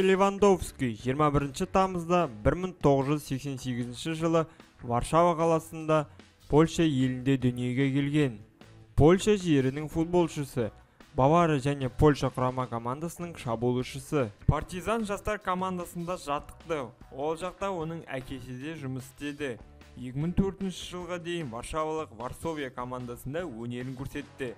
Lewandowski 21 тамызда 1988 жылы Варшава қаласында Польша елінде дүниеге келген. Польша жерінің футболшысы, Бавария және Польша құрама командасының шабуылшысы. Партизан жастар командасында жаттықты. Ол жақта оның әкесі де жұмыс істеді. 2004 жылға дейін Варшавалық Варсовия командасында өнерін көрсетті.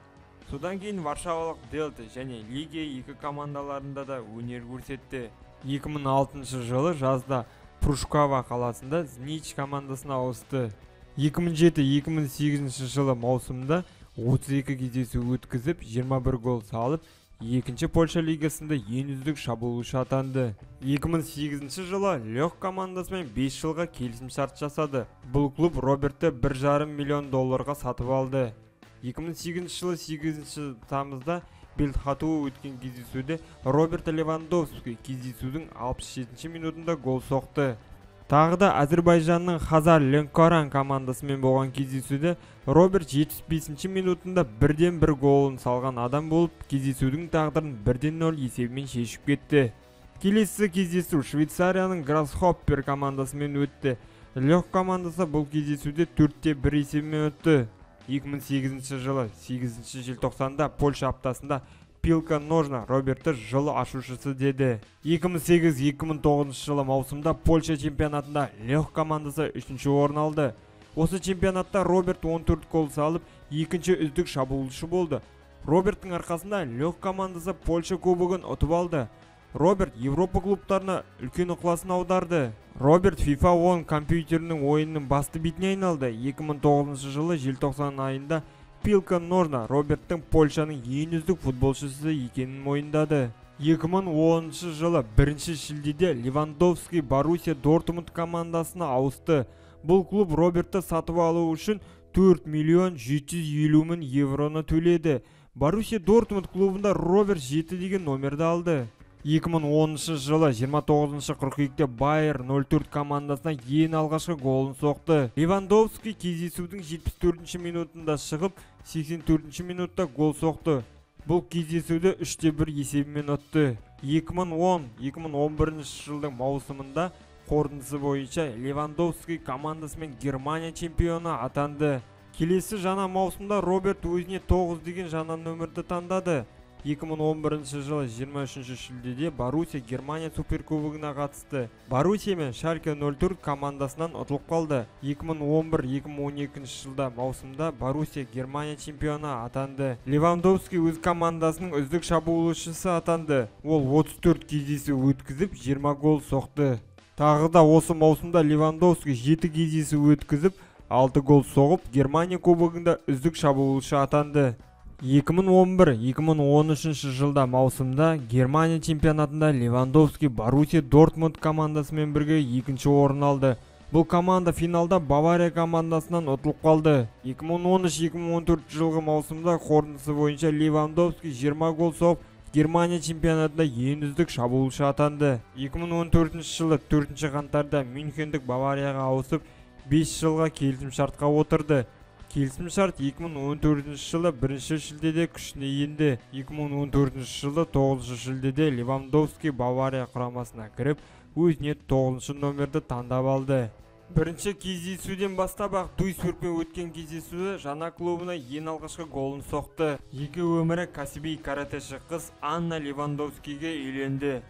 Содан кейін Варшавалық Дельта және Лигия 2 командаларында да өнер көрсетті. 2006 жылы жазда Прушкава қаласында Знич командасына ауысты. 2007-2008 жылы маусымда 32 кездесу өткізіп, 21 гол салып, екінші Польша лигасында ең үздік шабуылшы атанды. 2008 жылы Лех командасымен 5 жылға келісімшарт жасады. Бұл клуб Робертті $1,5 миллион сатып алды. 2008 жылы 8 тамызда Белхатуы өткен кездесуде Роберт Левандовски кездесудің 67 минутында гол соқты. Тағы да Әзірбайжанның Хазар Ленкоран командасымен болған кездесуде Роберт 75 минутында 1-1 голын салған адам болып, кездесудің тағдырын 1-0 есебімен шешіп кетті. Келесі кездесу Швейцарияның Грасхоппер командасымен өтті. Лех командасы бұл кездесуде 4-1 есебімен өтті. 2008 жылы 8 желтоқсанда Польша аптасында Пилка Ножна Робертті жылы ашушысы деді. 2008-2009 жылы маусымда Польша чемпионатында Лех командасы 3-ші орын алды. Осы чемпионатта Роберт 14 гол салып, екінші үздік шабуылшы болды. Роберттің арқасында Лех командасы Польша кубогын ұтып алды. Роберт Европа клубтарына үлкен ықыласын аударды. Роберт FIFA 10 компьютерінің ойынның басты бетіне айналды. 2009 жылы желтоқсан айында Пилка Ножна Роберттің Польшаның ең үздік футболшысы екенін мойындады. 2010 жылы 1 шілдеде Левандовски Боруссия Дортмунд командасына ауысты. Бұл клуб Робертті сатып алу үшін 4 миллион 750 мың евроны төледі. Боруссия Дортмунд клубында Роберт 7 деген номерді алды. 2010 жылы 29 қыркүйекте Байер 04 командасына ең алғашқы голын соқты. Левандовски кездесудің 74 минутында шығып, 84 минутта гол соқты. Бұл кездесуді 3-1 есебімен ұтты. 2010-2011 жылдың маусымында қорытындысы бойынша Левандовски командасымен Германия чемпионы атанды. Келесі жаңа маусымда Роберт өзіне 9 деген жаңа нөмірді таңдады. 2011 жылы 23 шілдеде Боруссия Германия суперкубогына қатысты. Боруссия мен Шальке 04 командасынан ұтылып қалды. 2011-2012 жылда маусымда Боруссия Германия чемпионы атанды. Левандовски өз командасының үздік шабуылшысы атанды. Ол 34 кездесу өткізіп, 20 гол соқты. Тағы да осы маусымда Левандовски 7 кездесу өткізіп, 6 гол соғып, Германия кубогында үздік шабуылшы атанды. 2011-2013 жылда маусымда Германия чемпионатында Левандовски Боруссия Дортмунд командасымен бірге екінші орын алды. Бұл команда финалда Бавария командасынан ұтылып қалды. 2013-2014 жылғы маусымда қорытындысы бойынша Левандовски 20 гол соғып, Германия чемпионатында ең үздік шабуылшы атанды. 2014 жылы 4 қаңтарда Мюнхендік Баварияға ауысып, 5 жылға келісімшартқа отырды. Келісімшарт 2014 жылы 1 шілдеде күшіне енді. 2014 жылы 9 шілдеде Левандовски Бавария құрамасына кіріп, өзіне 9 номерді таңдап алды. Бірінші кездесуден бастап-ақ Дуйсбургпен өткен кездесуде жаңа клубына ең алғашқы голын соқты. Екі өмірі кәсіби каратэші қыз Анна Левандовскиге үйленді.